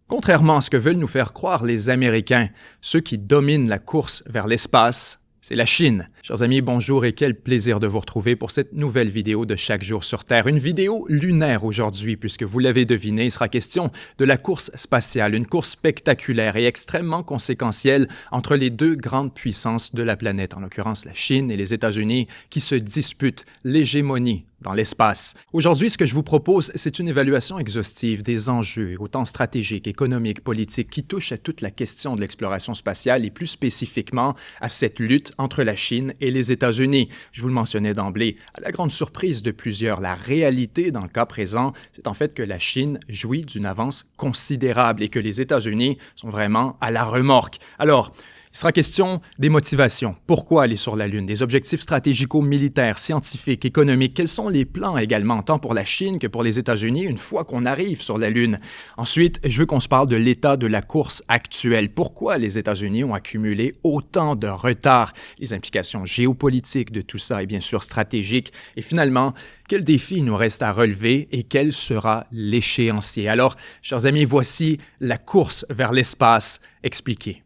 Contrairement à ce que veulent nous faire croire les Américains, ceux qui dominent la course vers l'espace, c'est la Chine. Chers amis, bonjour et quel plaisir de vous retrouver pour cette nouvelle vidéo de Chaque jour sur Terre. Une vidéo lunaire aujourd'hui, puisque vous l'avez deviné, il sera question de la course spatiale, une course spectaculaire et extrêmement conséquentielle entre les deux grandes puissances de la planète, en l'occurrence la Chine et les États-Unis, qui se disputent l'hégémonie dans l'espace. Aujourd'hui, ce que je vous propose, c'est une évaluation exhaustive des enjeux, autant stratégiques, économiques, politiques, qui touchent à toute la question de l'exploration spatiale et plus spécifiquement à cette lutte entre la Chine et les États-Unis. Je vous le mentionnais d'emblée, à la grande surprise de plusieurs, la réalité dans le cas présent, c'est en fait que la Chine jouit d'une avance considérable et que les États-Unis sont vraiment à la remorque. Alors, il sera question des motivations. Pourquoi aller sur la Lune? Des objectifs stratégico-militaires, scientifiques, économiques. Quels sont les plans également, tant pour la Chine que pour les États-Unis, une fois qu'on arrive sur la Lune? Ensuite, je veux qu'on se parle de l'état de la course actuelle. Pourquoi les États-Unis ont accumulé autant de retard? Les implications géopolitiques de tout ça et bien sûr stratégiques. Et finalement, quel défi nous reste à relever et quel sera l'échéancier? Alors, chers amis, voici la course vers l'espace expliquée.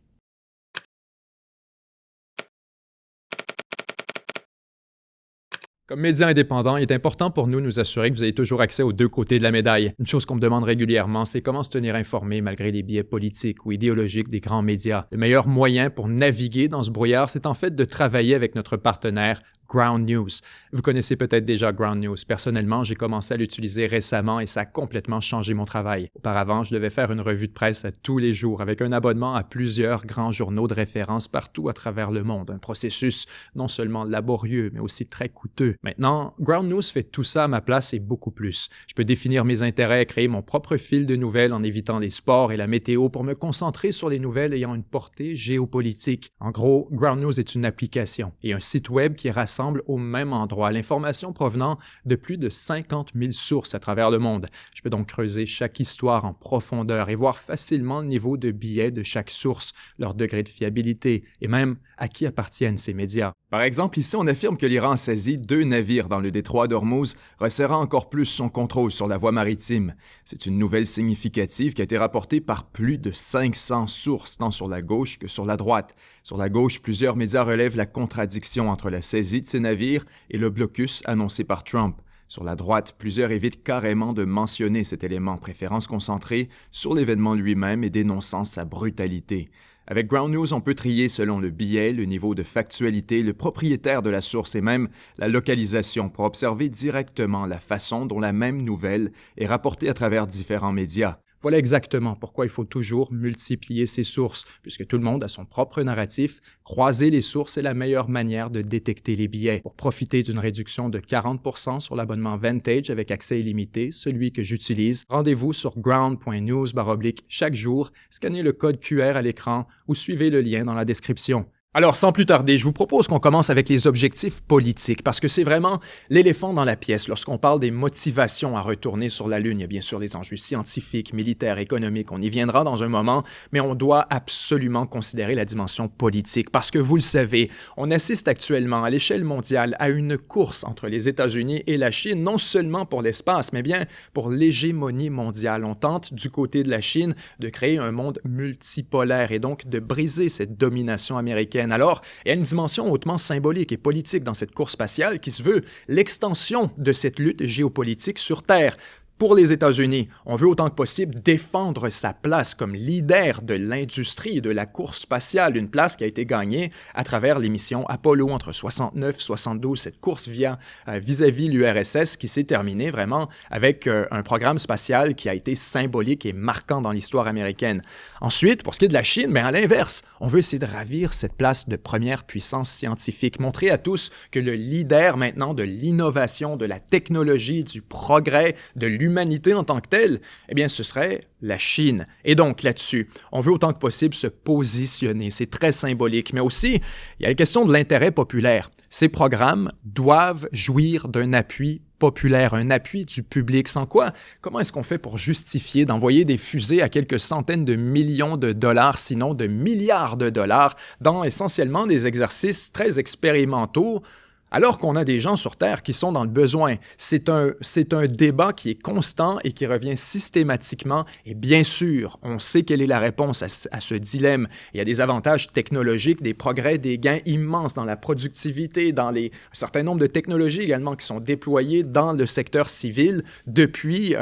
Comme média indépendant, il est important pour nous assurer que vous avez toujours accès aux deux côtés de la médaille. Une chose qu'on me demande régulièrement, c'est comment se tenir informé malgré les biais politiques ou idéologiques des grands médias. Le meilleur moyen pour naviguer dans ce brouillard, c'est en fait de travailler avec notre partenaire Ground News. Vous connaissez peut-être déjà Ground News. Personnellement, j'ai commencé à l'utiliser récemment et ça a complètement changé mon travail. Auparavant, je devais faire une revue de presse tous les jours avec un abonnement à plusieurs grands journaux de référence partout à travers le monde. Un processus non seulement laborieux, mais aussi très coûteux. Maintenant, Ground News fait tout ça à ma place et beaucoup plus. Je peux définir mes intérêts et créer mon propre fil de nouvelles en évitant les sports et la météo pour me concentrer sur les nouvelles ayant une portée géopolitique. En gros, Ground News est une application et un site web qui rassemble au même endroit l'information provenant de plus de 50 000 sources à travers le monde. Je peux donc creuser chaque histoire en profondeur et voir facilement le niveau de biais de chaque source, leur degré de fiabilité et même à qui appartiennent ces médias. Par exemple, ici, on affirme que l'Iran a saisi 2 navires dans le détroit d'Ormuz, resserrant encore plus son contrôle sur la voie maritime. C'est une nouvelle significative qui a été rapportée par plus de 500 sources, tant sur la gauche que sur la droite. Sur la gauche, plusieurs médias relèvent la contradiction entre la saisie de ces navires et le blocus annoncé par Trump. Sur la droite, plusieurs évitent carrément de mentionner cet élément, préférant se concentrer sur l'événement lui-même et dénonçant sa brutalité. Avec Ground News, on peut trier selon le biais, le niveau de factualité, le propriétaire de la source et même la localisation pour observer directement la façon dont la même nouvelle est rapportée à travers différents médias. Voilà exactement pourquoi il faut toujours multiplier ses sources, puisque tout le monde a son propre narratif. Croiser les sources est la meilleure manière de détecter les biais. Pour profiter d'une réduction de 40% sur l'abonnement Vantage avec accès illimité, celui que j'utilise, rendez-vous sur ground.news/chaque jour, scannez le code QR à l'écran ou suivez le lien dans la description. Alors, sans plus tarder, je vous propose qu'on commence avec les objectifs politiques, parce que c'est vraiment l'éléphant dans la pièce. Lorsqu'on parle des motivations à retourner sur la Lune, il y a bien sûr les enjeux scientifiques, militaires, économiques, on y viendra dans un moment, mais on doit absolument considérer la dimension politique, parce que vous le savez, on assiste actuellement à l'échelle mondiale à une course entre les États-Unis et la Chine, non seulement pour l'espace, mais bien pour l'hégémonie mondiale. On tente, du côté de la Chine, de créer un monde multipolaire et donc de briser cette domination américaine. Alors, il y a une dimension hautement symbolique et politique dans cette course spatiale qui se veut l'extension de cette lutte géopolitique sur Terre. Pour les États-Unis, on veut autant que possible défendre sa place comme leader de l'industrie et de la course spatiale, une place qui a été gagnée à travers les missions Apollo entre 69 et 72, cette course vis-à-vis l'URSS qui s'est terminée vraiment avec un programme spatial qui a été symbolique et marquant dans l'histoire américaine. Ensuite, pour ce qui est de la Chine, mais à l'inverse, on veut essayer de ravir cette place de première puissance scientifique, montrer à tous que le leader maintenant de l'innovation, de la technologie, du progrès, de l'humanité en tant que telle, eh bien, ce serait la Chine. Et donc, là-dessus, on veut autant que possible se positionner. C'est très symbolique. Mais aussi, il y a la question de l'intérêt populaire. Ces programmes doivent jouir d'un appui populaire, un appui du public. Sans quoi, comment est-ce qu'on fait pour justifier d'envoyer des fusées à quelques centaines de millions de dollars, sinon de milliards de dollars, dans essentiellement des exercices très expérimentaux, alors qu'on a des gens sur Terre qui sont dans le besoin. C'est un débat qui est constant et qui revient systématiquement. Et bien sûr, on sait quelle est la réponse à ce dilemme. Il y a des avantages technologiques, des progrès, des gains immenses dans la productivité, dans un certain nombre de technologies également qui sont déployées dans le secteur civil depuis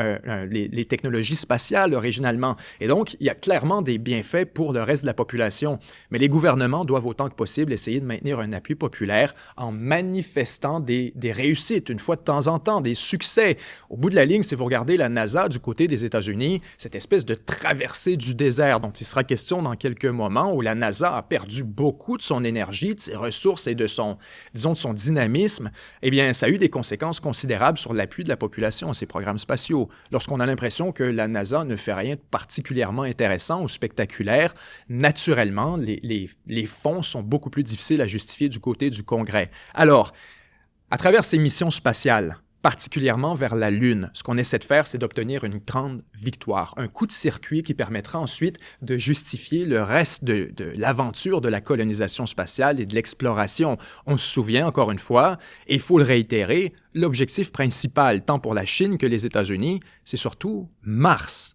les technologies spatiales originalement. Et donc, il y a clairement des bienfaits pour le reste de la population. Mais les gouvernements doivent autant que possible essayer de maintenir un appui populaire en manifestant des réussites, une fois de temps en temps, des succès. Au bout de la ligne, si vous regardez la NASA du côté des États-Unis, cette espèce de traversée du désert dont il sera question dans quelques moments, où la NASA a perdu beaucoup de son énergie, de ses ressources et de son dynamisme, eh bien, ça a eu des conséquences considérables sur l'appui de la population à ces programmes spatiaux. Lorsqu'on a l'impression que la NASA ne fait rien de particulièrement intéressant ou spectaculaire, naturellement, les fonds sont beaucoup plus difficiles à justifier du côté du Congrès. Alors, à travers ces missions spatiales, particulièrement vers la Lune, ce qu'on essaie de faire, c'est d'obtenir une grande victoire, un coup de circuit qui permettra ensuite de justifier le reste de l'aventure de la colonisation spatiale et de l'exploration. On se souvient, encore une fois, et il faut le réitérer, l'objectif principal, tant pour la Chine que les États-Unis, c'est surtout Mars.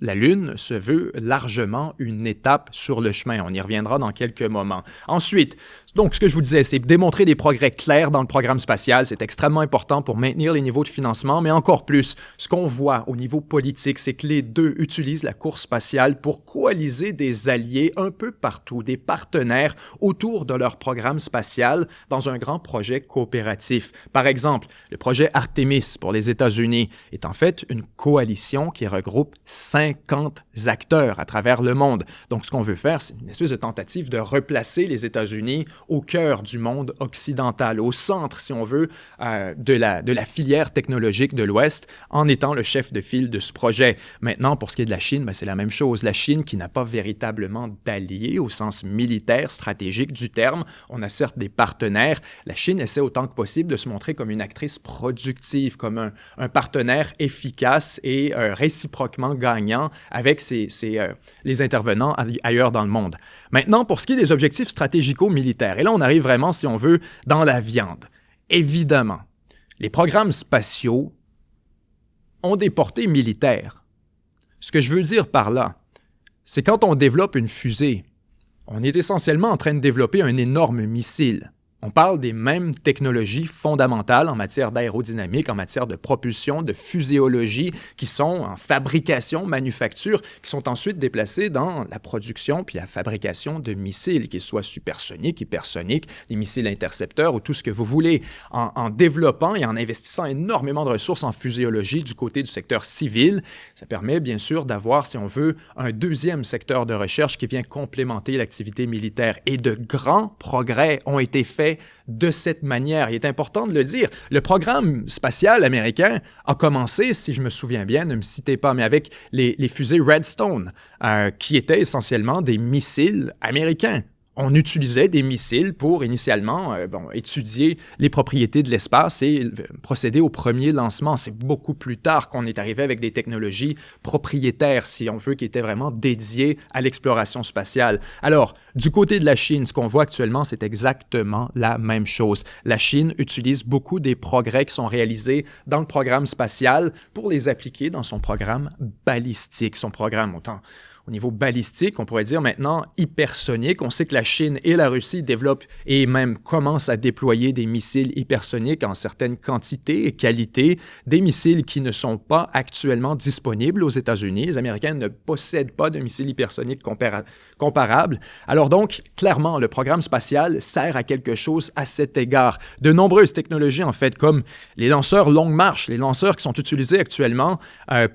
La Lune se veut largement une étape sur le chemin. On y reviendra dans quelques moments. Ensuite, donc ce que je vous disais, c'est démontrer des progrès clairs dans le programme spatial. C'est extrêmement important pour maintenir les niveaux de financement, mais encore plus, ce qu'on voit au niveau politique, c'est que les deux utilisent la course spatiale pour coaliser des alliés un peu partout, des partenaires autour de leur programme spatial dans un grand projet coopératif. Par exemple, le projet Artemis pour les États-Unis est en fait une coalition qui regroupe 50 acteurs à travers le monde. Donc, ce qu'on veut faire, c'est une espèce de tentative de replacer les États-Unis au cœur du monde occidental, au centre, si on veut, de la filière technologique de l'Ouest, en étant le chef de file de ce projet. Maintenant, pour ce qui est de la Chine, c'est la même chose. La Chine qui n'a pas véritablement d'alliés au sens militaire, stratégique du terme. On a certes des partenaires. La Chine essaie autant que possible de se montrer comme une actrice productive, comme un partenaire efficace et réciproquement gagnant avec les intervenants ailleurs dans le monde. Maintenant, pour ce qui est des objectifs stratégico-militaires, et là on arrive vraiment, si on veut, dans la viande. Évidemment, les programmes spatiaux ont des portées militaires. Ce que je veux dire par là, c'est quand on développe une fusée, on est essentiellement en train de développer un énorme missile. On parle des mêmes technologies fondamentales en matière d'aérodynamique, en matière de propulsion, de fuséologie, qui sont en fabrication, manufacture, qui sont ensuite déplacées dans la production puis la fabrication de missiles, qu'ils soient supersoniques, hypersoniques, des missiles intercepteurs ou tout ce que vous voulez. En développant et en investissant énormément de ressources en fuséologie du côté du secteur civil, ça permet bien sûr d'avoir, si on veut, un deuxième secteur de recherche qui vient complémenter l'activité militaire. Et de grands progrès ont été faits de cette manière. Il est important de le dire. Le programme spatial américain a commencé, si je me souviens bien, ne me citez pas, mais avec les fusées Redstone, qui étaient essentiellement des missiles américains. On utilisait des missiles pour initialement étudier les propriétés de l'espace et procéder au premier lancement. C'est beaucoup plus tard qu'on est arrivé avec des technologies propriétaires, si on veut, qui étaient vraiment dédiées à l'exploration spatiale. Alors, du côté de la Chine, ce qu'on voit actuellement, c'est exactement la même chose. La Chine utilise beaucoup des progrès qui sont réalisés dans le programme spatial pour les appliquer dans son programme balistique, son programme autant au niveau balistique, on pourrait dire maintenant hypersonique. On sait que la Chine et la Russie développent et même commencent à déployer des missiles hypersoniques en certaines quantités et qualités, des missiles qui ne sont pas actuellement disponibles aux États-Unis. Les Américains ne possèdent pas de missiles hypersoniques comparables. Alors donc, clairement, le programme spatial sert à quelque chose à cet égard. De nombreuses technologies, en fait, comme les lanceurs longue marche, les lanceurs qui sont utilisés actuellement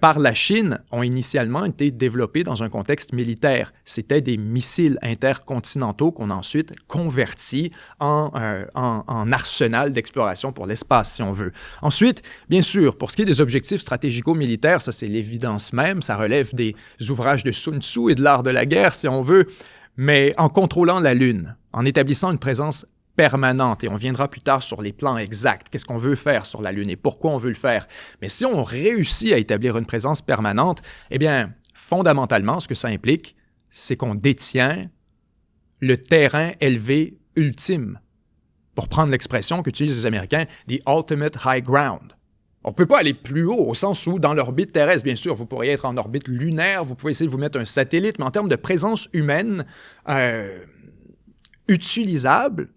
par la Chine, ont initialement été développés dans un contexte militaire. C'était des missiles intercontinentaux qu'on a ensuite convertis en arsenal d'exploration pour l'espace, si on veut. Ensuite, bien sûr, pour ce qui est des objectifs stratégico-militaires, ça c'est l'évidence même, ça relève des ouvrages de Sun Tzu et de l'art de la guerre, si on veut, mais en contrôlant la Lune, en établissant une présence permanente, et on viendra plus tard sur les plans exacts, qu'est-ce qu'on veut faire sur la Lune et pourquoi on veut le faire. Mais si on réussit à établir une présence permanente, eh bien, fondamentalement, ce que ça implique, c'est qu'on détient le terrain élevé ultime Pour prendre l'expression qu'utilisent les Américains, « the ultimate high ground ». On ne peut pas aller plus haut, au sens où, dans l'orbite terrestre, bien sûr, vous pourriez être en orbite lunaire, vous pouvez essayer de vous mettre un satellite, mais en termes de présence humaine utilisable,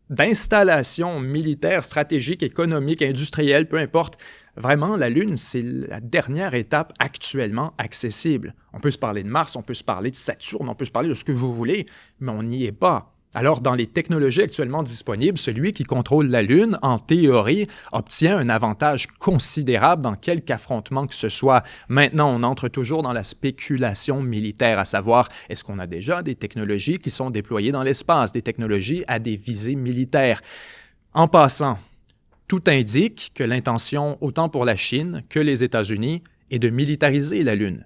d'installation militaire, stratégique, économique, industrielle, peu importe, vraiment, la Lune, c'est la dernière étape actuellement accessible. On peut se parler de Mars, on peut se parler de Saturne, on peut se parler de ce que vous voulez, mais on n'y est pas. Alors, dans les technologies actuellement disponibles, celui qui contrôle la Lune, en théorie, obtient un avantage considérable dans quelque affrontement que ce soit. Maintenant, on entre toujours dans la spéculation militaire, à savoir, est-ce qu'on a déjà des technologies qui sont déployées dans l'espace, des technologies à des visées militaires? En passant, tout indique que l'intention, autant pour la Chine que les États-Unis, est de militariser la Lune.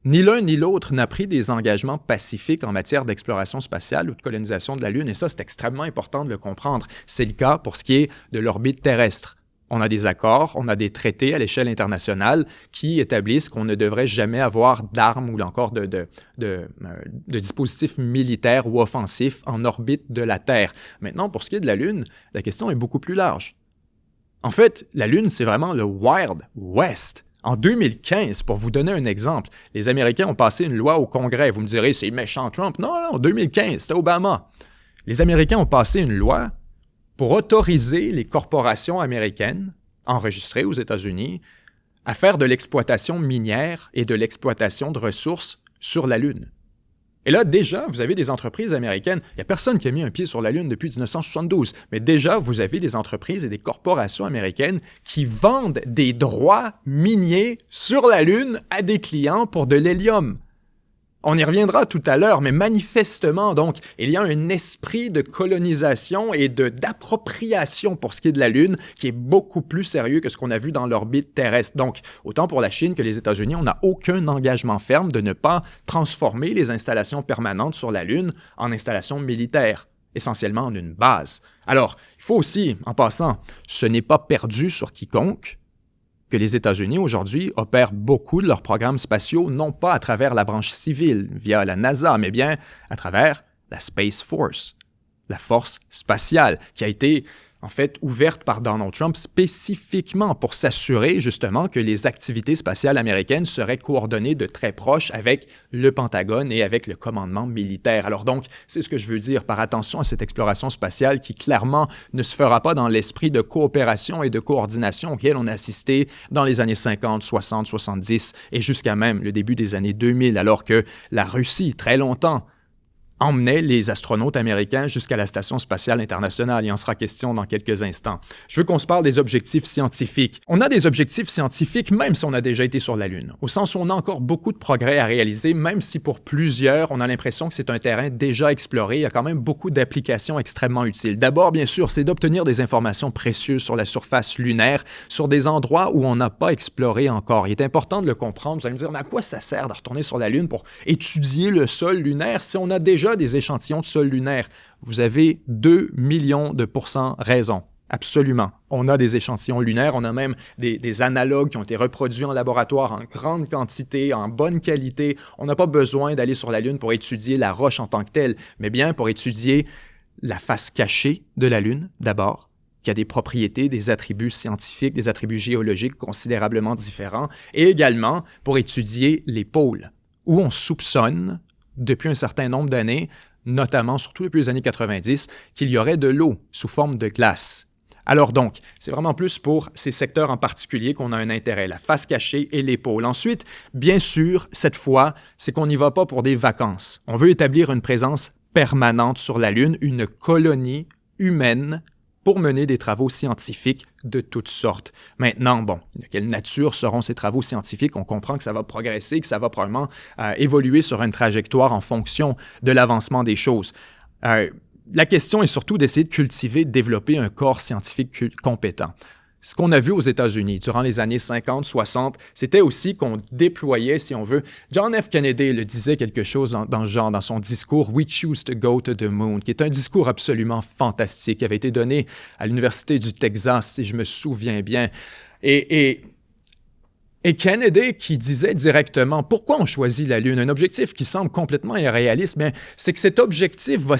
Ni l'un ni l'autre n'a pris des engagements pacifiques en matière d'exploration spatiale ou de colonisation de la Lune, et ça, c'est extrêmement important de le comprendre. C'est le cas pour ce qui est de l'orbite terrestre. On a des accords, on a des traités à l'échelle internationale qui établissent qu'on ne devrait jamais avoir d'armes ou encore de dispositifs militaires ou offensifs en orbite de la Terre. Maintenant, pour ce qui est de la Lune, la question est beaucoup plus large. En fait, la Lune, c'est vraiment le Wild West. En 2015, pour vous donner un exemple, les Américains ont passé une loi au Congrès. Vous me direz, c'est méchant Trump. Non, non, 2015, c'était Obama. Les Américains ont passé une loi pour autoriser les corporations américaines, enregistrées aux États-Unis, à faire de l'exploitation minière et de l'exploitation de ressources sur la Lune. Et là, déjà, vous avez des entreprises américaines. Il n'y a personne qui a mis un pied sur la Lune depuis 1972. Mais déjà, vous avez des entreprises et des corporations américaines qui vendent des droits miniers sur la Lune à des clients pour de l'hélium. On y reviendra tout à l'heure, mais manifestement, donc, il y a un esprit de colonisation et d'appropriation pour ce qui est de la Lune qui est beaucoup plus sérieux que ce qu'on a vu dans l'orbite terrestre. Donc, autant pour la Chine que les États-Unis, on n'a aucun engagement ferme de ne pas transformer les installations permanentes sur la Lune en installations militaires, essentiellement en une base. Alors, il faut aussi, en passant, ce n'est pas perdu sur quiconque que les États-Unis, aujourd'hui, opèrent beaucoup de leurs programmes spatiaux, non pas à travers la branche civile, via la NASA, mais bien à travers la Space Force, la force spatiale, qui a été, en fait, ouverte par Donald Trump spécifiquement pour s'assurer, justement, que les activités spatiales américaines seraient coordonnées de très proche avec le Pentagone et avec le commandement militaire. Alors donc, c'est ce que je veux dire par attention à cette exploration spatiale qui, clairement, ne se fera pas dans l'esprit de coopération et de coordination auquel on a assisté dans les années 50, 60, 70 et jusqu'à même le début des années 2000, alors que la Russie, très longtemps, emmenait les astronautes américains jusqu'à la Station spatiale internationale. Il en sera question dans quelques instants. Je veux qu'on se parle des objectifs scientifiques. On a des objectifs scientifiques même si on a déjà été sur la Lune, au sens où on a encore beaucoup de progrès à réaliser, même si pour plusieurs, on a l'impression que c'est un terrain déjà exploré. Il y a quand même beaucoup d'applications extrêmement utiles. D'abord, bien sûr, c'est d'obtenir des informations précieuses sur la surface lunaire, sur des endroits où on n'a pas exploré encore. Il est important de le comprendre. Vous allez me dire, mais à quoi ça sert de retourner sur la Lune pour étudier le sol lunaire si on a déjà des échantillons de sol lunaire? Vous avez 2 millions de % raison. Absolument. On a des échantillons lunaires, on a même des analogues qui ont été reproduits en laboratoire en grande quantité, en bonne qualité. On n'a pas besoin d'aller sur la Lune pour étudier la roche en tant que telle, mais bien pour étudier la face cachée de la Lune, d'abord, qui a des propriétés, des attributs scientifiques, des attributs géologiques considérablement différents, et également pour étudier les pôles, où on soupçonne depuis un certain nombre d'années, notamment surtout depuis les années 90, qu'il y aurait de l'eau sous forme de glace. Alors donc, c'est vraiment plus pour ces secteurs en particulier qu'on a un intérêt, la face cachée et les pôles. Ensuite, bien sûr, cette fois, c'est qu'on n'y va pas pour des vacances. On veut établir une présence permanente sur la Lune, une colonie humaine pour mener des travaux scientifiques de toutes sortes. Maintenant, bon, de quelle nature seront ces travaux scientifiques? On comprend que ça va progresser, que ça va probablement évoluer sur une trajectoire en fonction de l'avancement des choses. La question est surtout d'essayer de cultiver, de développer un corps scientifique compétent. Ce qu'on a vu aux États-Unis durant les années 50, 60, c'était aussi qu'on déployait, si on veut. John F. Kennedy le disait quelque chose dans ce genre, dans son discours « We choose to go to the moon », qui est un discours absolument fantastique, qui avait été donné à l'Université du Texas, si je me souviens bien. Et Kennedy qui disait directement « Pourquoi on choisit la Lune ?» Un objectif qui semble complètement irréaliste, mais c'est que cet objectif va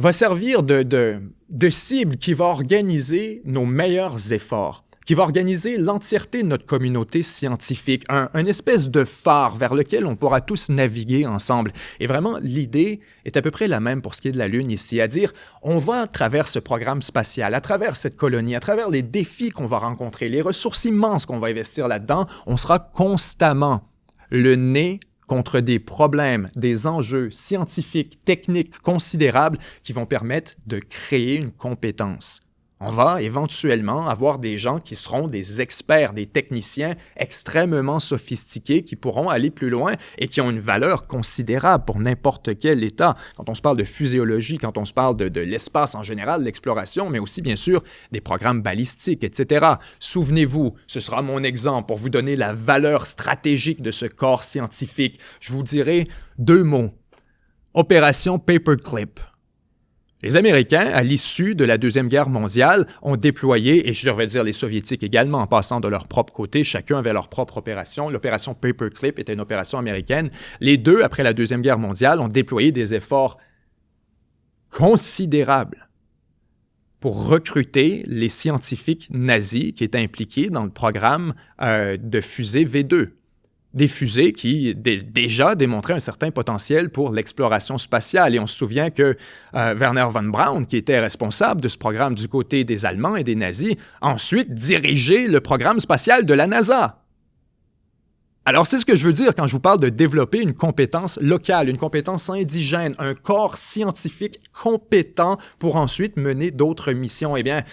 va servir de cible qui va organiser nos meilleurs efforts, qui va organiser l'entièreté de notre communauté scientifique, un espèce de phare vers lequel on pourra tous naviguer ensemble. Et vraiment, l'idée est à peu près la même pour ce qui est de la Lune ici, à dire, on va à travers ce programme spatial, à travers cette colonie, à travers les défis qu'on va rencontrer, les ressources immenses qu'on va investir là-dedans, on sera constamment le nez contre des problèmes, des enjeux scientifiques, techniques considérables qui vont permettre de créer une compétence. On va éventuellement avoir des gens qui seront des experts, des techniciens extrêmement sophistiqués qui pourront aller plus loin et qui ont une valeur considérable pour n'importe quel État. Quand on se parle de fuséologie, quand on se parle de l'espace en général, l'exploration, mais aussi bien sûr des programmes balistiques, etc. Souvenez-vous, ce sera mon exemple pour vous donner la valeur stratégique de ce corps scientifique. Je vous dirai 2 mots. Opération Paperclip. Les Américains, à l'issue de la Deuxième Guerre mondiale, ont déployé, et je devrais dire les Soviétiques également, en passant de leur propre côté, chacun avait leur propre opération. L'opération Paperclip était une opération américaine. Les deux, après la Deuxième Guerre mondiale, ont déployé des efforts considérables pour recruter les scientifiques nazis qui étaient impliqués dans le programme de fusée V2. Des fusées qui déjà démontraient un certain potentiel pour l'exploration spatiale. Et on se souvient que Wernher von Braun, qui était responsable de ce programme du côté des Allemands et des nazis, a ensuite dirigé le programme spatial de la NASA. Alors, c'est ce que je veux dire quand je vous parle de développer une compétence locale, une compétence indigène, un corps scientifique compétent pour ensuite mener d'autres missions. Eh bien,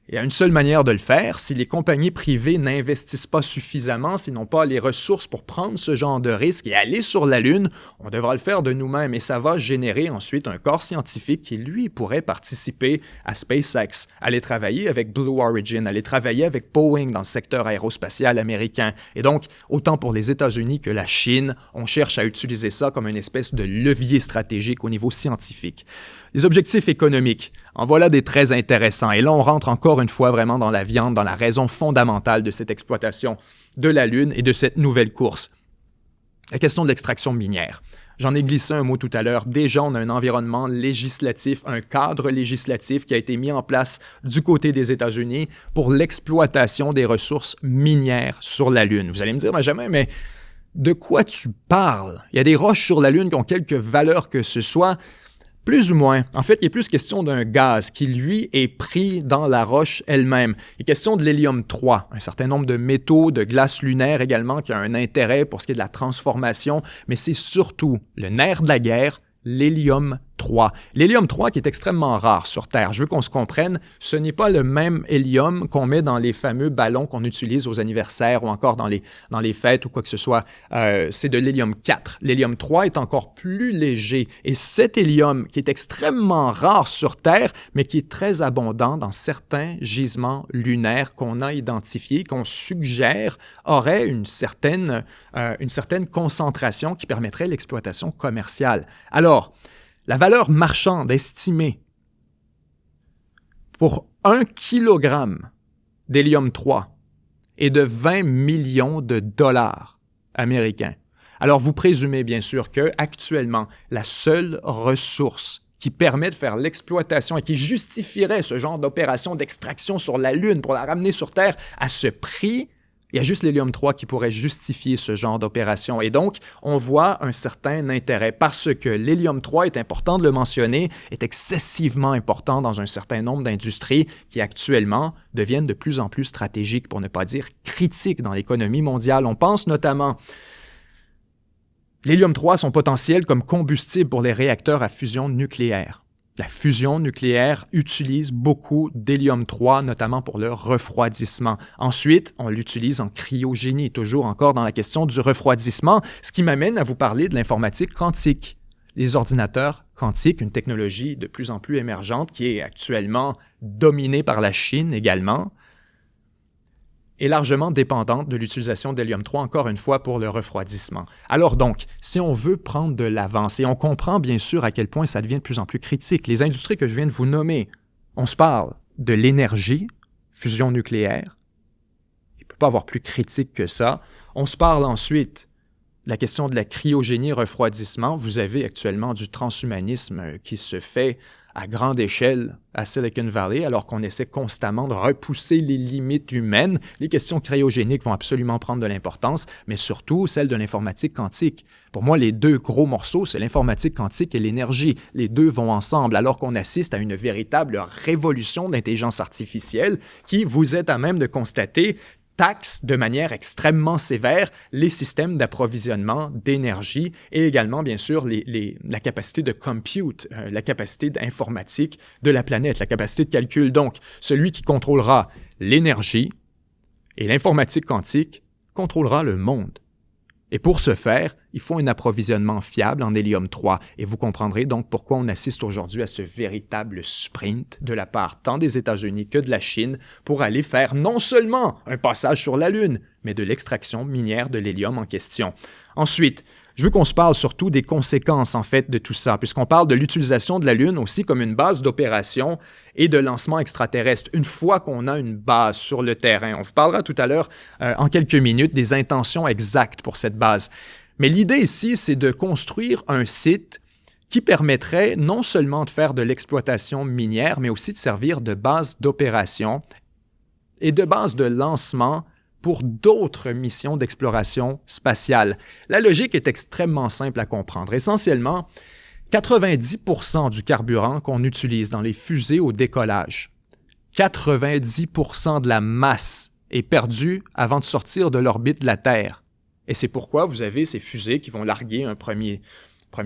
il y a une seule manière de le faire. Si les compagnies privées n'investissent pas suffisamment, s'ils n'ont pas les ressources pour prendre ce genre de risque et aller sur la Lune, on devra le faire de nous-mêmes et ça va générer ensuite un corps scientifique qui, lui, pourrait participer à SpaceX, aller travailler avec Blue Origin, aller travailler avec Boeing dans le secteur aérospatial américain. Et donc, autant pour les États-Unis que la Chine, on cherche à utiliser ça comme une espèce de levier stratégique au niveau scientifique. Les objectifs économiques, en voilà des très intéressants. Et là, on rentre encore une fois vraiment dans la viande, dans la raison fondamentale de cette exploitation de la Lune et de cette nouvelle course. La question de l'extraction minière. J'en ai glissé un mot tout à l'heure. Déjà, on a un environnement législatif, un cadre législatif qui a été mis en place du côté des États-Unis pour l'exploitation des ressources minières sur la Lune. Vous allez me dire, Benjamin, mais de quoi tu parles? Il y a des roches sur la Lune qui ont quelque valeur que ce soit. Plus ou moins. En fait, il est plus question d'un gaz qui, lui, est pris dans la roche elle-même. Il est question de l'hélium-3, un certain nombre de métaux, de glace lunaire également, qui a un intérêt pour ce qui est de la transformation, mais c'est surtout le nerf de la guerre, l'hélium-3. L'hélium-3 qui est extrêmement rare sur Terre. Je veux qu'on se comprenne, ce n'est pas le même hélium qu'on met dans les fameux ballons qu'on utilise aux anniversaires ou encore dans les fêtes ou quoi que ce soit. C'est de l'hélium-4. L'hélium-3 est encore plus léger. Et cet hélium, qui est extrêmement rare sur Terre, mais qui est très abondant dans certains gisements lunaires qu'on a identifiés, qu'on suggère, aurait une certaine concentration qui permettrait l'exploitation commerciale. Alors, la valeur marchande estimée pour 1 kilogramme d'hélium-3 est de 20 millions de dollars américains. Alors, vous présumez bien sûr que actuellement, la seule ressource qui permet de faire l'exploitation et qui justifierait ce genre d'opération d'extraction sur la Lune pour la ramener sur Terre à ce prix, il y a juste l'hélium-3 qui pourrait justifier ce genre d'opération. Et donc, on voit un certain intérêt parce que l'hélium-3, est important de le mentionner, est excessivement important dans un certain nombre d'industries qui actuellement deviennent de plus en plus stratégiques, pour ne pas dire critiques dans l'économie mondiale. On pense notamment l'hélium-3, son potentiel comme combustible pour les réacteurs à fusion nucléaire. La fusion nucléaire utilise beaucoup d'hélium-3, notamment pour le refroidissement. Ensuite, on l'utilise en cryogénie, toujours encore dans la question du refroidissement, ce qui m'amène à vous parler de l'informatique quantique. Les ordinateurs quantiques, une technologie de plus en plus émergente qui est actuellement dominée par la Chine également, est largement dépendante de l'utilisation d'hélium-3, encore une fois, pour le refroidissement. Alors donc, si on veut prendre de l'avance, et on comprend bien sûr à quel point ça devient de plus en plus critique, les industries que je viens de vous nommer, on se parle de l'énergie, fusion nucléaire, il ne peut pas avoir plus critique que ça. On se parle ensuite la question de la cryogénie, refroidissement, vous avez actuellement du transhumanisme qui se fait à grande échelle à Silicon Valley, alors qu'on essaie constamment de repousser les limites humaines. Les questions cryogéniques vont absolument prendre de l'importance, mais surtout celle de l'informatique quantique. Pour moi, les deux gros morceaux, c'est l'informatique quantique et l'énergie. Les deux vont ensemble, alors qu'on assiste à une véritable révolution de l'intelligence artificielle qui, vous êtes à même de constater, taxe de manière extrêmement sévère les systèmes d'approvisionnement d'énergie et également, bien sûr, la capacité de compute, la capacité d'informatique de la planète, la capacité de calcul. Donc, celui qui contrôlera l'énergie et l'informatique quantique contrôlera le monde. Et pour ce faire, il faut un approvisionnement fiable en hélium-3. Et vous comprendrez donc pourquoi on assiste aujourd'hui à ce véritable sprint de la part tant des États-Unis que de la Chine pour aller faire non seulement un passage sur la Lune, mais de l'extraction minière de l'hélium en question. Ensuite, je veux qu'on se parle surtout des conséquences, en fait, de tout ça, puisqu'on parle de l'utilisation de la Lune aussi comme une base d'opération et de lancement extraterrestre. Une fois qu'on a une base sur le terrain, on vous parlera tout à l'heure, en quelques minutes, des intentions exactes pour cette base. Mais l'idée ici, c'est de construire un site qui permettrait non seulement de faire de l'exploitation minière, mais aussi de servir de base d'opération et de base de lancement pour d'autres missions d'exploration spatiale. La logique est extrêmement simple à comprendre. Essentiellement, 90% du carburant qu'on utilise dans les fusées au décollage, 90% de la masse est perdue avant de sortir de l'orbite de la Terre. Et c'est pourquoi vous avez ces fusées qui vont larguer un premier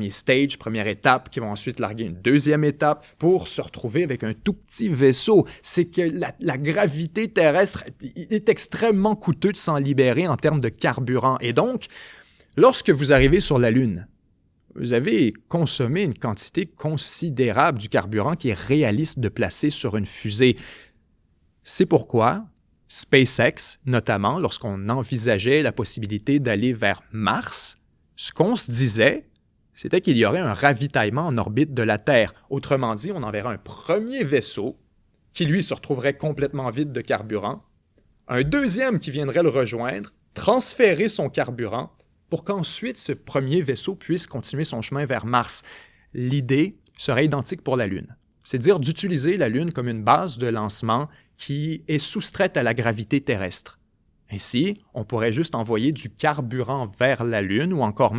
stage, première étape, qui vont ensuite larguer une deuxième étape pour se retrouver avec un tout petit vaisseau. C'est que la gravité terrestre est extrêmement coûteux de s'en libérer en termes de carburant. Et donc, lorsque vous arrivez sur la Lune, vous avez consommé une quantité considérable du carburant qui est réaliste de placer sur une fusée. C'est pourquoi SpaceX, notamment, lorsqu'on envisageait la possibilité d'aller vers Mars, ce qu'on se disait, c'était qu'il y aurait un ravitaillement en orbite de la Terre. Autrement dit, on enverrait un premier vaisseau qui, lui, se retrouverait complètement vide de carburant, un deuxième qui viendrait le rejoindre, transférer son carburant pour qu'ensuite ce premier vaisseau puisse continuer son chemin vers Mars. L'idée serait identique pour la Lune. C'est-à-dire d'utiliser la Lune comme une base de lancement qui est soustraite à la gravité terrestre. Ainsi, on pourrait juste envoyer du carburant vers la Lune ou encore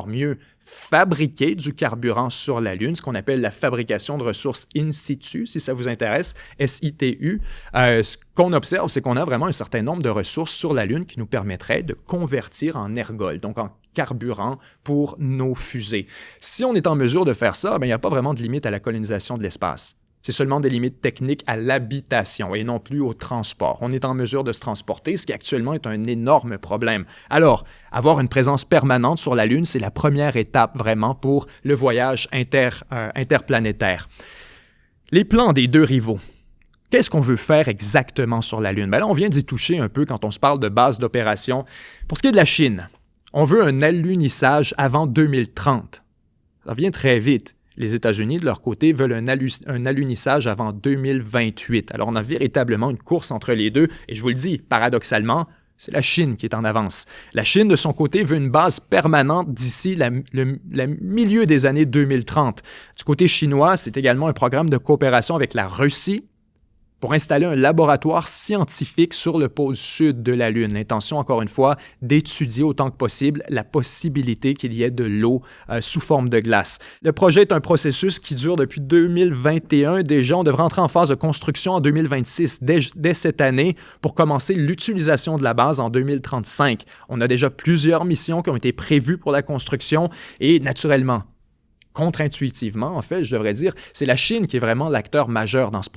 mieux, fabriquer du carburant sur la Lune, ce qu'on appelle la fabrication de ressources in situ, si ça vous intéresse, SITU. Ce qu'on observe, c'est qu'on a vraiment un certain nombre de ressources sur la Lune qui nous permettraient de convertir en ergol, donc en carburant pour nos fusées. Si on est en mesure de faire ça, il n'y a pas vraiment de limite à la colonisation de l'espace. C'est seulement des limites techniques à l'habitation et non plus au transport. On est en mesure de se transporter, ce qui actuellement est un énorme problème. Alors, avoir une présence permanente sur la Lune, c'est la première étape vraiment pour le voyage interplanétaire. Les plans des deux rivaux. Qu'est-ce qu'on veut faire exactement sur la Lune? Là, on vient d'y toucher un peu quand on se parle de base d'opération. Pour ce qui est de la Chine, on veut un alunissage avant 2030. Ça vient très vite. Les États-Unis, de leur côté, veulent un alunissage avant 2028. Alors, on a véritablement une course entre les deux. Et je vous le dis, paradoxalement, c'est la Chine qui est en avance. La Chine, de son côté, veut une base permanente d'ici le milieu des années 2030. Du côté chinois, c'est également un programme de coopération avec la Russie pour installer un laboratoire scientifique sur le pôle sud de la Lune. L'intention, encore une fois, d'étudier autant que possible la possibilité qu'il y ait de l'eau sous forme de glace. Le projet est un processus qui dure depuis 2021. Déjà, on devrait entrer en phase de construction en 2026, dès cette année, pour commencer l'utilisation de la base en 2035. On a déjà plusieurs missions qui ont été prévues pour la construction et, naturellement, contre-intuitivement, en fait, je devrais dire, c'est la Chine qui est vraiment l'acteur majeur dans ce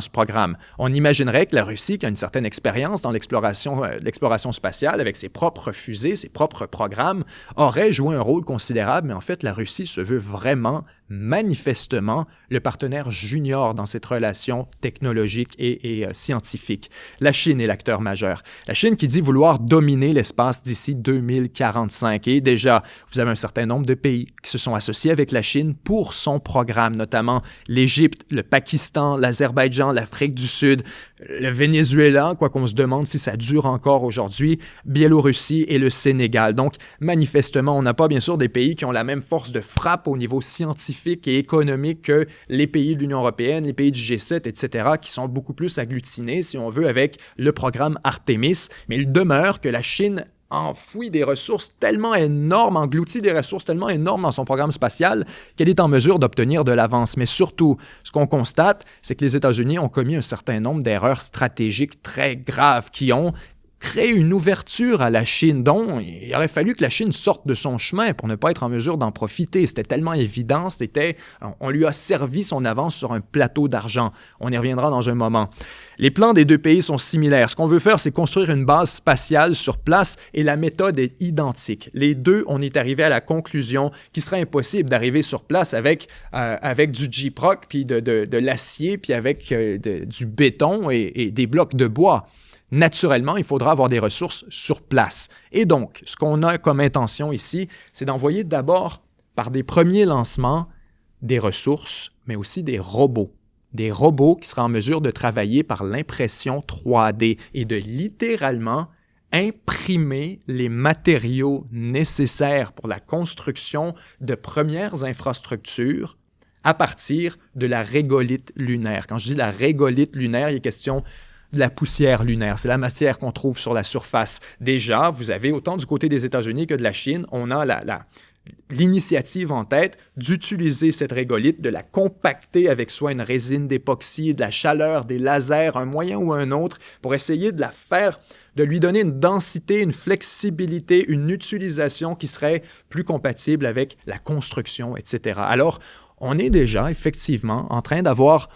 programme. On imaginerait que la Russie, qui a une certaine expérience dans l'exploration spatiale avec ses propres fusées, ses propres programmes, aurait joué un rôle considérable, mais en fait, la Russie se veut vraiment manifestement le partenaire junior dans cette relation technologique et scientifique. La Chine est l'acteur majeur. La Chine qui dit vouloir dominer l'espace d'ici 2045. Et déjà, vous avez un certain nombre de pays qui se sont associés avec la Chine pour son programme, notamment l'Égypte, le Pakistan, l'Azerbaïdjan, l'Afrique du Sud, le Venezuela, quoi qu'on se demande si ça dure encore aujourd'hui, Biélorussie et le Sénégal. Donc, manifestement, on n'a pas bien sûr des pays qui ont la même force de frappe au niveau scientifique et économique que les pays de l'Union européenne, les pays du G7, etc., qui sont beaucoup plus agglutinés, si on veut, avec le programme Artemis. Mais il demeure que la Chine enfouit des ressources tellement énormes, engloutit des ressources tellement énormes dans son programme spatial qu'elle est en mesure d'obtenir de l'avance. Mais surtout, ce qu'on constate, c'est que les États-Unis ont commis un certain nombre d'erreurs stratégiques très graves qui ont créé une ouverture à la Chine dont il aurait fallu que la Chine sorte de son chemin pour ne pas être en mesure d'en profiter. C'était tellement évident, on lui a servi son avance sur un plateau d'argent. On y reviendra dans un moment. Les plans des deux pays sont similaires. Ce qu'on veut faire, c'est construire une base spatiale sur place et la méthode est identique. Les deux, on est arrivé à la conclusion qu'il serait impossible d'arriver sur place avec du Gyproc, puis de l'acier, puis avec du béton et des blocs de bois. Naturellement, il faudra avoir des ressources sur place. Et donc, ce qu'on a comme intention ici, c'est d'envoyer d'abord, par des premiers lancements, des ressources, mais aussi des robots. Des robots qui seraient en mesure de travailler par l'impression 3D et de littéralement imprimer les matériaux nécessaires pour la construction de premières infrastructures à partir de la régolithe lunaire. Quand je dis la régolithe lunaire, il est question de la poussière lunaire. C'est la matière qu'on trouve sur la surface. Déjà, vous avez autant du côté des États-Unis que de la Chine, on a l'initiative en tête d'utiliser cette régolithe, de la compacter avec soit une résine d'époxy, de la chaleur, des lasers, un moyen ou un autre, pour essayer de la faire, de lui donner une densité, une flexibilité, une utilisation qui serait plus compatible avec la construction, etc. Alors, on est déjà effectivement en train d'avoir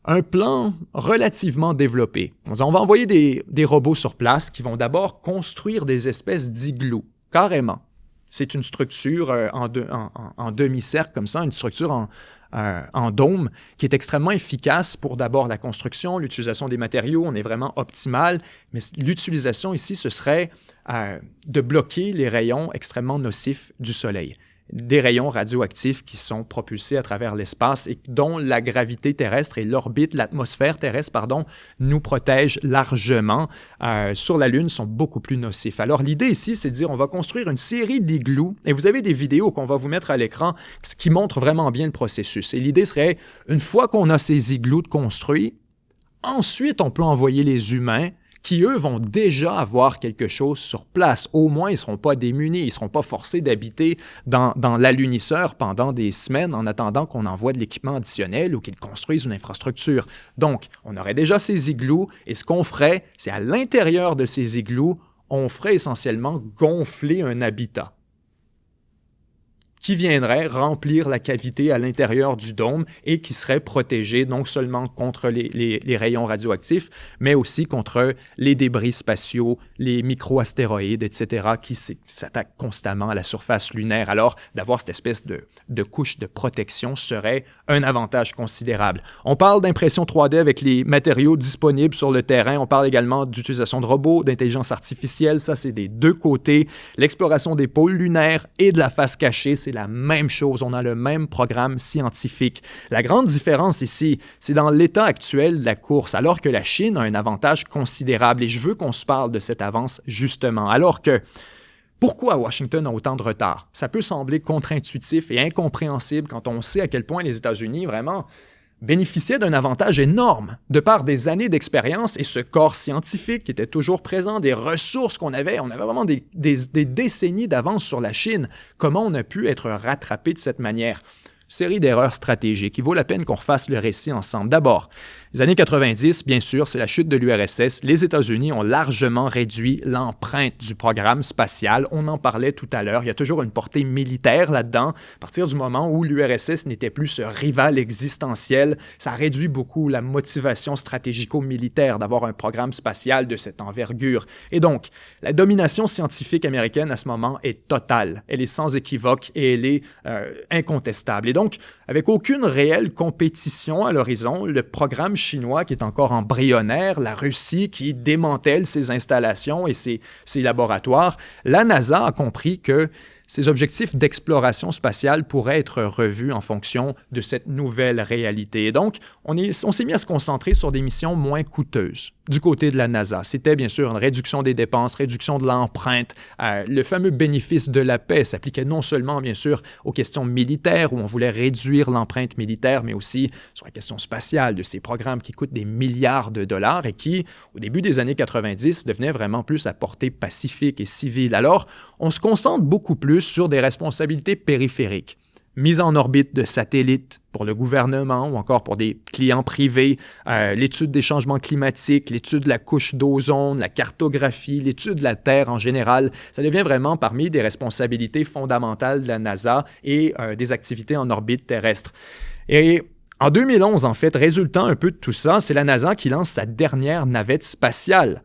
un plan relativement développé. On va envoyer des robots sur place qui vont d'abord construire des espèces d'igloos, carrément. C'est une structure en demi-cercle comme ça, une structure en dôme qui est extrêmement efficace pour d'abord la construction, l'utilisation des matériaux, on est vraiment optimal, mais l'utilisation ici, ce serait de bloquer les rayons extrêmement nocifs du Soleil. Des rayons radioactifs qui sont propulsés à travers l'espace et dont la gravité terrestre et l'orbite, l'atmosphère terrestre, nous protègent largement. Sur la Lune, sont beaucoup plus nocifs. Alors, l'idée ici, c'est de dire on va construire une série d'igloos et vous avez des vidéos qu'on va vous mettre à l'écran qui montrent vraiment bien le processus. Et l'idée serait, une fois qu'on a ces igloos construits, ensuite, on peut envoyer les humains qui, eux, vont déjà avoir quelque chose sur place. Au moins, ils ne seront pas démunis, ils ne seront pas forcés d'habiter dans l'alunisseur pendant des semaines en attendant qu'on envoie de l'équipement additionnel ou qu'ils construisent une infrastructure. Donc, on aurait déjà ces igloos et ce qu'on ferait, c'est à l'intérieur de ces igloos, on ferait essentiellement gonfler un habitat qui viendrait remplir la cavité à l'intérieur du dôme et qui serait protégé non seulement contre les rayons radioactifs, mais aussi contre les débris spatiaux, les micro-astéroïdes, etc., qui s'attaquent constamment à la surface lunaire. Alors, d'avoir cette espèce de couche de protection serait un avantage considérable. On parle d'impression 3D avec les matériaux disponibles sur le terrain. On parle également d'utilisation de robots, d'intelligence artificielle. Ça, c'est des deux côtés. L'exploration des pôles lunaires et de la face cachée, c'est la même chose. On a le même programme scientifique. La grande différence ici, c'est dans l'état actuel de la course, alors que la Chine a un avantage considérable. Et je veux qu'on se parle de cette avance justement. Alors que pourquoi Washington a autant de retard? Ça peut sembler contre-intuitif et incompréhensible quand on sait à quel point les États-Unis vraiment bénéficiaient d'un avantage énorme de par des années d'expérience et ce corps scientifique qui était toujours présent, des ressources qu'on avait. On avait vraiment des décennies d'avance sur la Chine. Comment on a pu être rattrapé de cette manière? Série d'erreurs stratégiques. Il vaut la peine qu'on refasse le récit ensemble. D'abord, les années 90, bien sûr, c'est la chute de l'URSS. Les États-Unis ont largement réduit l'empreinte du programme spatial. On en parlait tout à l'heure. Il y a toujours une portée militaire là-dedans. À partir du moment où l'URSS n'était plus ce rival existentiel, ça réduit beaucoup la motivation stratégico-militaire d'avoir un programme spatial de cette envergure. Et donc, la domination scientifique américaine à ce moment est totale. Elle est sans équivoque et elle est incontestable. Et donc, avec aucune réelle compétition à l'horizon, le programme chinois qui est encore embryonnaire, la Russie qui démantèle ses installations et ses laboratoires, la NASA a compris que ces objectifs d'exploration spatiale pourraient être revus en fonction de cette nouvelle réalité. Et donc, on s'est mis à se concentrer sur des missions moins coûteuses du côté de la NASA. C'était bien sûr une réduction des dépenses, réduction de l'empreinte. Le fameux bénéfice de la paix s'appliquait non seulement, bien sûr, aux questions militaires, où on voulait réduire l'empreinte militaire, mais aussi sur la question spatiale, de ces programmes qui coûtent des milliards de dollars et qui, au début des années 90, devenaient vraiment plus à portée pacifique et civile. Alors, on se concentre beaucoup plus sur des responsabilités périphériques. Mise en orbite de satellites pour le gouvernement ou encore pour des clients privés, l'étude des changements climatiques, l'étude de la couche d'ozone, la cartographie, l'étude de la Terre en général, ça devient vraiment parmi des responsabilités fondamentales de la NASA et des activités en orbite terrestre. Et en 2011, en fait, résultant un peu de tout ça, c'est la NASA qui lance sa dernière navette spatiale.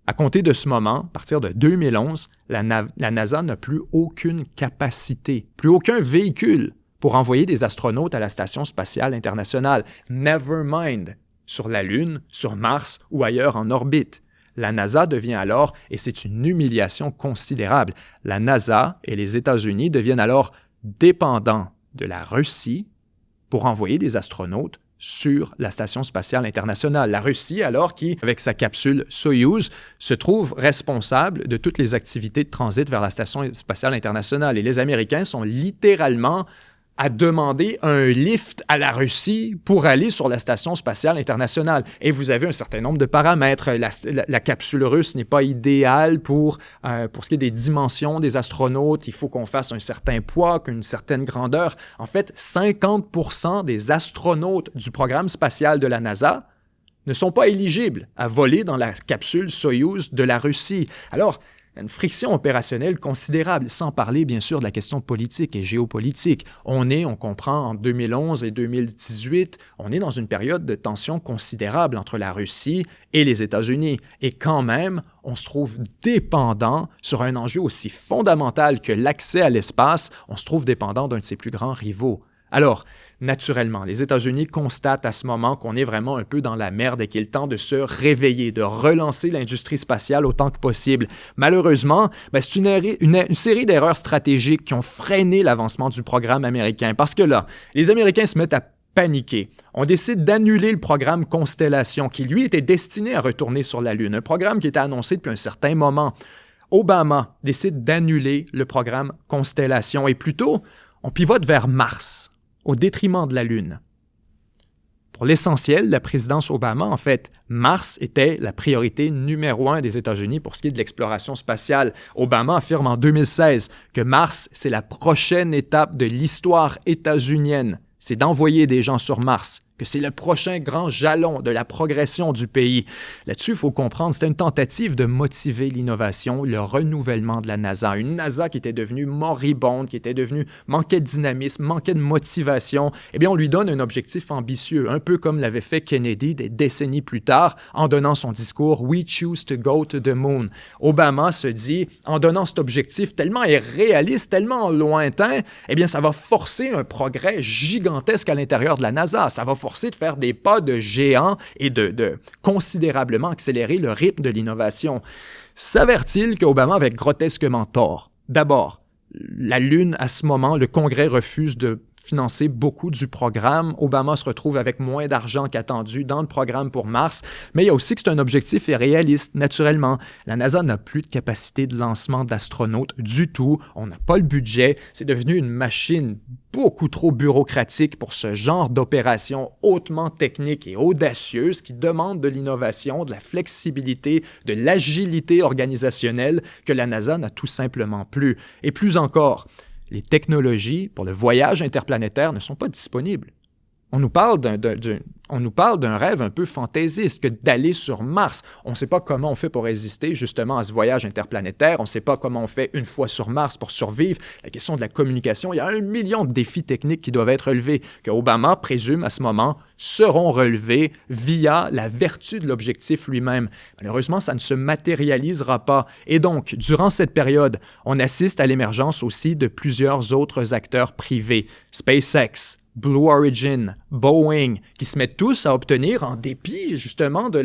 À compter de ce moment, à partir de 2011, la NASA n'a plus aucune capacité, plus aucun véhicule pour envoyer des astronautes à la Station spatiale internationale. Never mind sur la Lune, sur Mars ou ailleurs en orbite. La NASA devient alors, et c'est une humiliation considérable, la NASA et les États-Unis deviennent alors dépendants de la Russie pour envoyer des astronautes sur la Station spatiale internationale. La Russie, alors, qui, avec sa capsule Soyouz, se trouve responsable de toutes les activités de transit vers la Station spatiale internationale. Et les Américains sont littéralement à demander un lift à la Russie pour aller sur la Station spatiale internationale. Et vous avez un certain nombre de paramètres. La capsule russe n'est pas idéale pour ce qui est des dimensions des astronautes. Il faut qu'on fasse un certain poids, qu'une certaine grandeur. En fait, 50% des astronautes du programme spatial de la NASA ne sont pas éligibles à voler dans la capsule Soyouz de la Russie. Alors, une friction opérationnelle considérable, sans parler bien sûr de la question politique et géopolitique. On comprend, en 2011 et 2018, on est dans une période de tension considérable entre la Russie et les États-Unis. Et quand même, on se trouve dépendant sur un enjeu aussi fondamental que l'accès à l'espace, on se trouve dépendant d'un de ses plus grands rivaux. Alors, naturellement, les États-Unis constatent à ce moment qu'on est vraiment un peu dans la merde et qu'il est temps de se réveiller, de relancer l'industrie spatiale autant que possible. Malheureusement, c'est une série d'erreurs stratégiques qui ont freiné l'avancement du programme américain. Parce que là, les Américains se mettent à paniquer. On décide d'annuler le programme Constellation, qui lui était destiné à retourner sur la Lune, un programme qui était annoncé depuis un certain moment. Obama décide d'annuler le programme Constellation et plutôt, on pivote vers Mars, au détriment de la Lune. Pour l'essentiel, la présidence Obama, en fait, Mars était la priorité numéro 1 des États-Unis pour ce qui est de l'exploration spatiale. Obama affirme en 2016 que Mars, c'est la prochaine étape de l'histoire états-unienne. C'est d'envoyer des gens sur Mars, que c'est le prochain grand jalon de la progression du pays. Là-dessus, il faut comprendre, c'était une tentative de motiver l'innovation, le renouvellement de la NASA. Une NASA qui était devenue moribonde, qui était devenue manquait de dynamisme, manquait de motivation. Eh bien, on lui donne un objectif ambitieux, un peu comme l'avait fait Kennedy des décennies plus tard, en donnant son discours « We choose to go to the moon ». Obama se dit, en donnant cet objectif tellement irréaliste, tellement lointain, eh bien, ça va forcer un progrès gigantesque à l'intérieur de la NASA. Ça va forcé de faire des pas de géant et de considérablement accélérer le rythme de l'innovation. S'avère-t-il qu'Obama avait grotesquement tort? D'abord, la Lune, à ce moment, le Congrès refuse de financer beaucoup du programme. Obama se retrouve avec moins d'argent qu'attendu dans le programme pour Mars, mais il y a aussi que c'est un objectif irréaliste, naturellement. La NASA n'a plus de capacité de lancement d'astronautes du tout, on n'a pas le budget, c'est devenu une machine beaucoup trop bureaucratique pour ce genre d'opération hautement technique et audacieuse qui demande de l'innovation, de la flexibilité, de l'agilité organisationnelle que la NASA n'a tout simplement plus. Et plus encore, les technologies pour le voyage interplanétaire ne sont pas disponibles. On nous parle d'un rêve un peu fantaisiste que d'aller sur Mars. On ne sait pas comment on fait pour résister justement à ce voyage interplanétaire. On ne sait pas comment on fait une fois sur Mars pour survivre. La question de la communication, il y a 1 million de défis techniques qui doivent être relevés, que Obama présume à ce moment seront relevés via la vertu de l'objectif lui-même. Malheureusement, ça ne se matérialisera pas. Et donc, durant cette période, on assiste à l'émergence aussi de plusieurs autres acteurs privés. SpaceX, Blue Origin, Boeing, qui se mettent tous à obtenir, en dépit justement de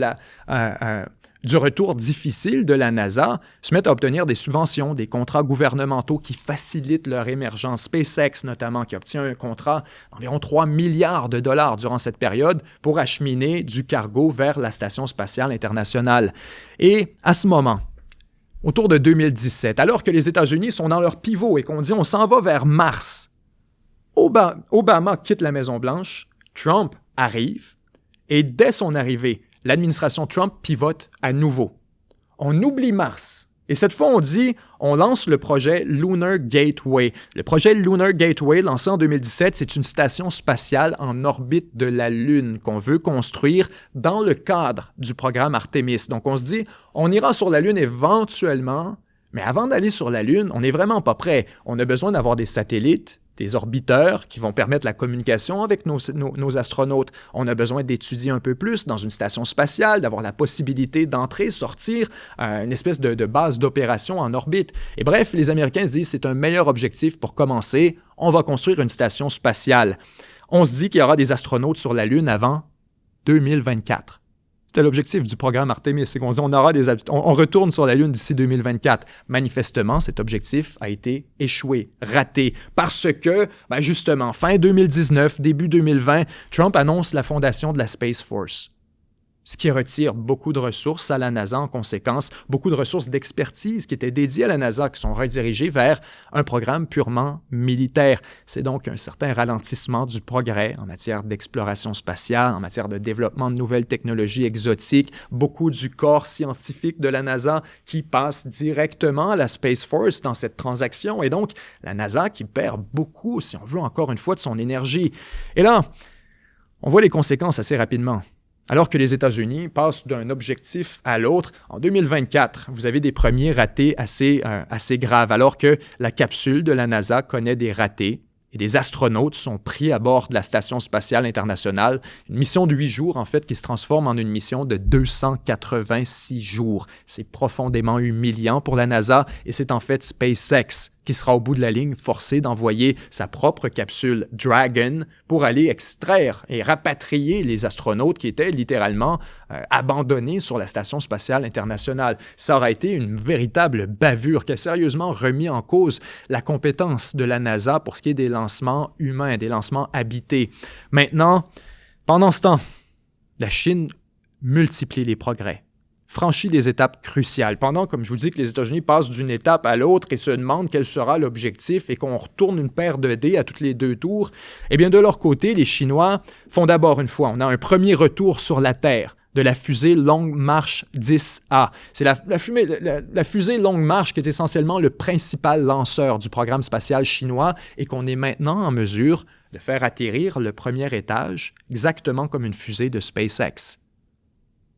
du retour difficile de la NASA, se mettent à obtenir des subventions, des contrats gouvernementaux qui facilitent leur émergence. SpaceX, notamment, qui obtient un contrat d'environ 3 milliards de dollars durant cette période pour acheminer du cargo vers la Station spatiale internationale. Et à ce moment, autour de 2017, alors que les États-Unis sont dans leur pivot et qu'on dit on s'en va vers Mars, Obama quitte la Maison-Blanche, Trump arrive, et dès son arrivée, l'administration Trump pivote à nouveau. On oublie Mars. Et cette fois, on lance le projet Lunar Gateway. Le projet Lunar Gateway, lancé en 2017, c'est une station spatiale en orbite de la Lune qu'on veut construire dans le cadre du programme Artemis. Donc, on se dit, on ira sur la Lune éventuellement, mais avant d'aller sur la Lune, on n'est vraiment pas prêt. On a besoin d'avoir des satellites, des orbiteurs qui vont permettre la communication avec nos astronautes. On a besoin d'étudier un peu plus dans une station spatiale, d'avoir la possibilité d'entrer, sortir, une espèce de base d'opération en orbite. Et bref, les Américains se disent c'est un meilleur objectif pour commencer. On va construire une station spatiale. On se dit qu'il y aura des astronautes sur la Lune avant 2024. C'était l'objectif du programme Artemis, c'est qu'on dit on retourne sur la Lune d'ici 2024. Manifestement, cet objectif a été échoué, raté, parce que, justement, fin 2019, début 2020, Trump annonce la fondation de la Space Force, ce qui retire beaucoup de ressources à la NASA en conséquence, beaucoup de ressources d'expertise qui étaient dédiées à la NASA, qui sont redirigées vers un programme purement militaire. C'est donc un certain ralentissement du progrès en matière d'exploration spatiale, en matière de développement de nouvelles technologies exotiques, beaucoup du corps scientifique de la NASA qui passe directement à la Space Force dans cette transaction, et donc la NASA qui perd beaucoup, si on veut encore une fois, de son énergie. Et là, on voit les conséquences assez rapidement. Alors que les États-Unis passent d'un objectif à l'autre, en 2024, vous avez des premiers ratés assez graves, alors que la capsule de la NASA connaît des ratés et des astronautes sont pris à bord de la Station spatiale internationale, une mission de 8 jours, en fait, qui se transforme en une mission de 286 jours. C'est profondément humiliant pour la NASA et c'est en fait SpaceX qui sera au bout de la ligne forcé d'envoyer sa propre capsule Dragon pour aller extraire et rapatrier les astronautes qui étaient littéralement abandonnés sur la Station spatiale internationale. Ça aura été une véritable bavure qui a sérieusement remis en cause la compétence de la NASA pour ce qui est des lancements humains, des lancements habités. Maintenant, pendant ce temps, la Chine multiplie les progrès, franchit des étapes cruciales. Pendant, comme je vous dis, que les États-Unis passent d'une étape à l'autre et se demandent quel sera l'objectif et qu'on retourne une paire de dés à toutes les 2 tours, eh bien, de leur côté, les Chinois font d'abord une fois, on a un premier retour sur la Terre de la fusée Long March 10A. C'est la fusée Long March qui est essentiellement le principal lanceur du programme spatial chinois et qu'on est maintenant en mesure de faire atterrir le premier étage exactement comme une fusée de SpaceX.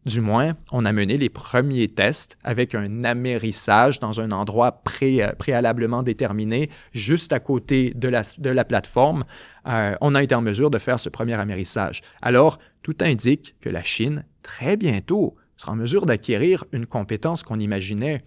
Du moins, on a mené les premiers tests avec un amérissage dans un endroit préalablement déterminé, juste à côté de la plateforme. On a été en mesure de faire ce premier amérissage. Alors, tout indique que la Chine, très bientôt, sera en mesure d'acquérir une compétence qu'on imaginait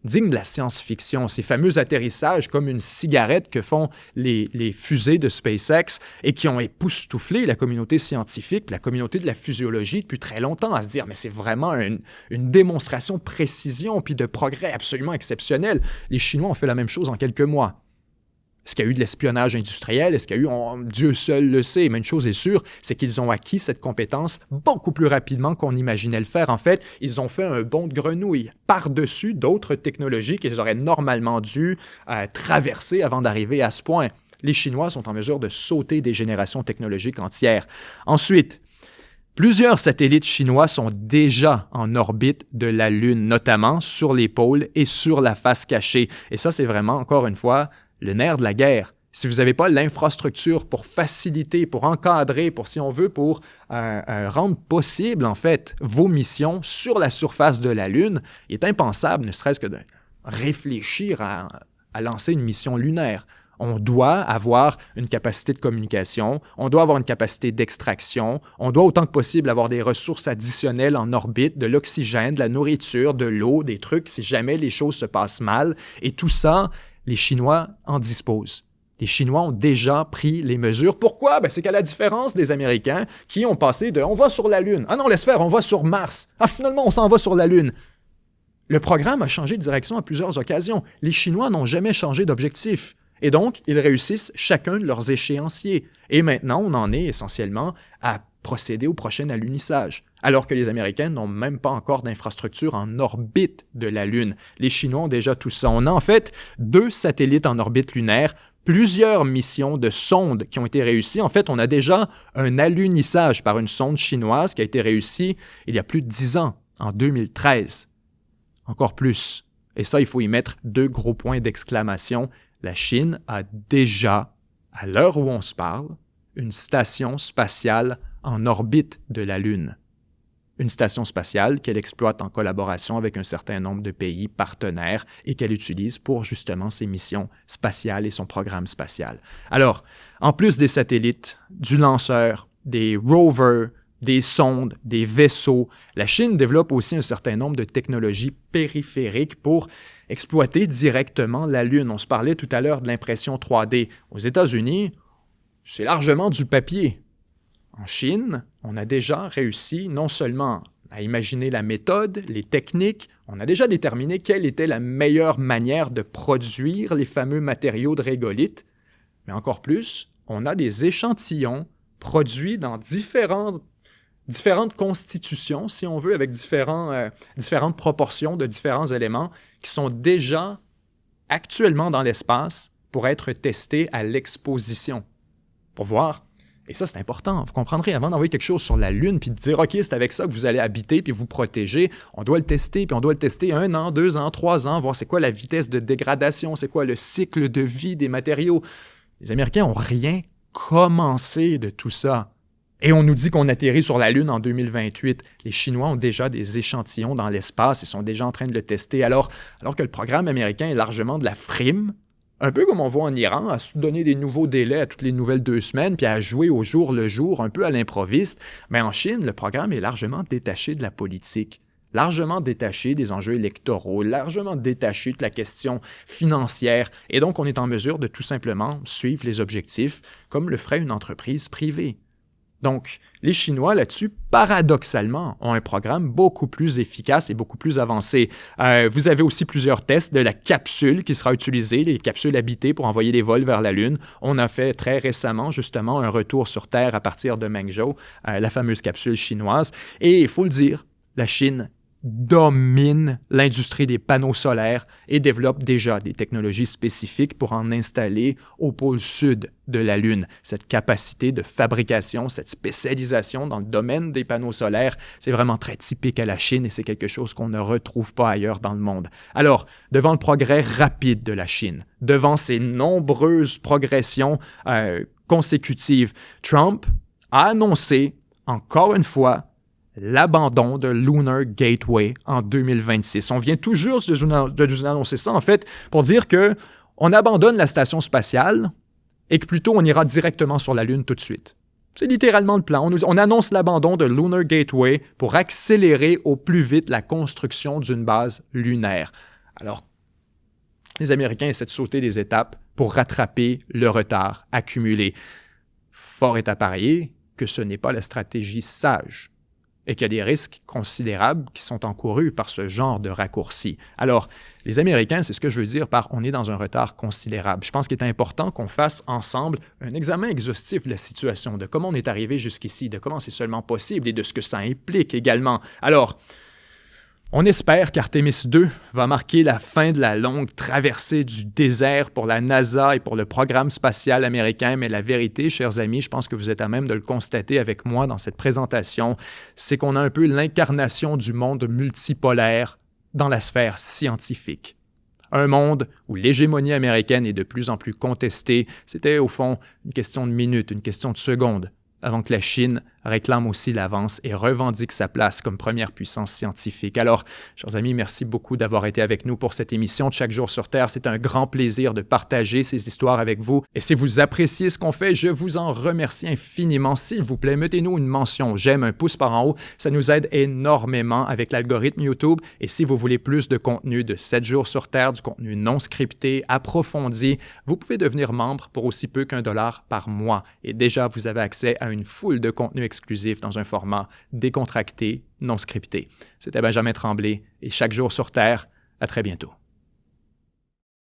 digne de la science-fiction, ces fameux atterrissages comme une cigarette que font les fusées de SpaceX et qui ont époustouflé la communauté scientifique, la communauté de la physiologie depuis très longtemps à se dire « mais c'est vraiment une démonstration de précision puis de progrès absolument exceptionnel ». Les Chinois ont fait la même chose en quelques mois. Est-ce qu'il y a eu de l'espionnage industriel? Est-ce qu'il y a eu... Dieu seul le sait, mais une chose est sûre, c'est qu'ils ont acquis cette compétence beaucoup plus rapidement qu'on imaginait le faire. En fait, ils ont fait un bond de grenouille par-dessus d'autres technologies qu'ils auraient normalement dû traverser avant d'arriver à ce point. Les Chinois sont en mesure de sauter des générations technologiques entières. Ensuite, plusieurs satellites chinois sont déjà en orbite de la Lune, notamment sur les pôles et sur la face cachée. Et ça, c'est vraiment, encore une fois, le nerf de la guerre. Si vous n'avez pas l'infrastructure pour faciliter, pour encadrer, pour, si on veut, pour rendre possible, en fait, vos missions sur la surface de la Lune, il est impensable, ne serait-ce que de réfléchir à lancer une mission lunaire. On doit avoir une capacité de communication, on doit avoir une capacité d'extraction, on doit autant que possible avoir des ressources additionnelles en orbite, de l'oxygène, de la nourriture, de l'eau, des trucs si jamais les choses se passent mal. Et tout ça, les Chinois en disposent. Les Chinois ont déjà pris les mesures. Pourquoi? C'est qu'à la différence des Américains qui ont passé de « on va sur la Lune »,« ah non, laisse faire, on va sur Mars »,« ah finalement, on s'en va sur la Lune ». Le programme a changé de direction à plusieurs occasions. Les Chinois n'ont jamais changé d'objectif. Et donc, ils réussissent chacun de leurs échéanciers. Et maintenant, on en est essentiellement à procéder au prochain alunissage, alors que les Américains n'ont même pas encore d'infrastructure en orbite de la Lune. Les Chinois ont déjà tout ça. On a en fait 2 satellites en orbite lunaire, plusieurs missions de sondes qui ont été réussies. En fait, on a déjà un alunissage par une sonde chinoise qui a été réussi il y a plus de 10 ans, en 2013. Encore plus. Et ça, il faut y mettre 2 gros points d'exclamation. La Chine a déjà, à l'heure où on se parle, une station spatiale en orbite de la Lune. Une station spatiale qu'elle exploite en collaboration avec un certain nombre de pays partenaires et qu'elle utilise pour justement ses missions spatiales et son programme spatial. Alors, en plus des satellites, du lanceur, des rovers, des sondes, des vaisseaux, la Chine développe aussi un certain nombre de technologies périphériques pour exploiter directement la Lune. On se parlait tout à l'heure de l'impression 3D. Aux États-Unis, c'est largement du papier. En Chine, on a déjà réussi non seulement à imaginer la méthode, les techniques, on a déjà déterminé quelle était la meilleure manière de produire les fameux matériaux de régolithe, mais encore plus, on a des échantillons produits dans différentes constitutions, si on veut, avec différentes proportions de différents éléments qui sont déjà actuellement dans l'espace pour être testés à l'exposition, pour voir. Et ça, c'est important. Vous comprendrez, avant d'envoyer quelque chose sur la Lune puis de dire « OK, c'est avec ça que vous allez habiter puis vous protéger », on doit le tester, puis on doit le tester 1 an, 2 ans, 3 ans, voir c'est quoi la vitesse de dégradation, c'est quoi le cycle de vie des matériaux. Les Américains n'ont rien commencé de tout ça. Et on nous dit qu'on atterrit sur la Lune en 2028. Les Chinois ont déjà des échantillons dans l'espace et sont déjà en train de le tester. Alors que le programme américain est largement de la frime, un peu comme on voit en Iran, à se donner des nouveaux délais à toutes les nouvelles 2 semaines, puis à jouer au jour le jour, un peu à l'improviste. Mais en Chine, le programme est largement détaché de la politique, largement détaché des enjeux électoraux, largement détaché de la question financière. Et donc, on est en mesure de tout simplement suivre les objectifs comme le ferait une entreprise privée. Donc, les Chinois, là-dessus, paradoxalement, ont un programme beaucoup plus efficace et beaucoup plus avancé. Vous avez aussi plusieurs tests de la capsule qui sera utilisée, les capsules habitées pour envoyer des vols vers la Lune. On a fait très récemment, justement, un retour sur Terre à partir de Mengzhou, la fameuse capsule chinoise. Et il faut le dire, la Chine domine l'industrie des panneaux solaires et développe déjà des technologies spécifiques pour en installer au pôle sud de la Lune. Cette capacité de fabrication, cette spécialisation dans le domaine des panneaux solaires, c'est vraiment très typique à la Chine et c'est quelque chose qu'on ne retrouve pas ailleurs dans le monde. Alors, devant le progrès rapide de la Chine, devant ces nombreuses progressions consécutives, Trump a annoncé, encore une fois, l'abandon de Lunar Gateway en 2026. On vient tout juste de nous annoncer ça, en fait, pour dire qu'on abandonne la station spatiale et que plutôt on ira directement sur la Lune tout de suite. C'est littéralement le plan. On annonce l'abandon de Lunar Gateway pour accélérer au plus vite la construction d'une base lunaire. Alors, les Américains essaient de sauter des étapes pour rattraper le retard accumulé. Fort est à parier que ce n'est pas la stratégie sage et qu'il y a des risques considérables qui sont encourus par ce genre de raccourci. Alors, les Américains, c'est ce que je veux dire par « on est dans un retard considérable ». Je pense qu'il est important qu'on fasse ensemble un examen exhaustif de la situation, de comment on est arrivé jusqu'ici, de comment c'est seulement possible et de ce que ça implique également. Alors, on espère qu'Artemis 2 va marquer la fin de la longue traversée du désert pour la NASA et pour le programme spatial américain, mais la vérité, chers amis, je pense que vous êtes à même de le constater avec moi dans cette présentation, c'est qu'on a un peu l'incarnation du monde multipolaire dans la sphère scientifique. Un monde où l'hégémonie américaine est de plus en plus contestée. C'était au fond une question de minutes, une question de secondes, avant que la Chine réclame aussi l'avance et revendique sa place comme première puissance scientifique. Alors, chers amis, merci beaucoup d'avoir été avec nous pour cette émission de Chaque jour sur Terre. C'est un grand plaisir de partager ces histoires avec vous. Et si vous appréciez ce qu'on fait, je vous en remercie infiniment. S'il vous plaît, mettez-nous une mention j'aime, un pouce par en haut. Ça nous aide énormément avec l'algorithme YouTube. Et si vous voulez plus de contenu de 7 jours sur Terre, du contenu non scripté, approfondi, vous pouvez devenir membre pour aussi peu qu'$1 par mois. Et déjà, vous avez accès à une foule de contenus exclusifs dans un format décontracté, non scripté. C'était Benjamin Tremblay et Chaque jour sur Terre. À très bientôt.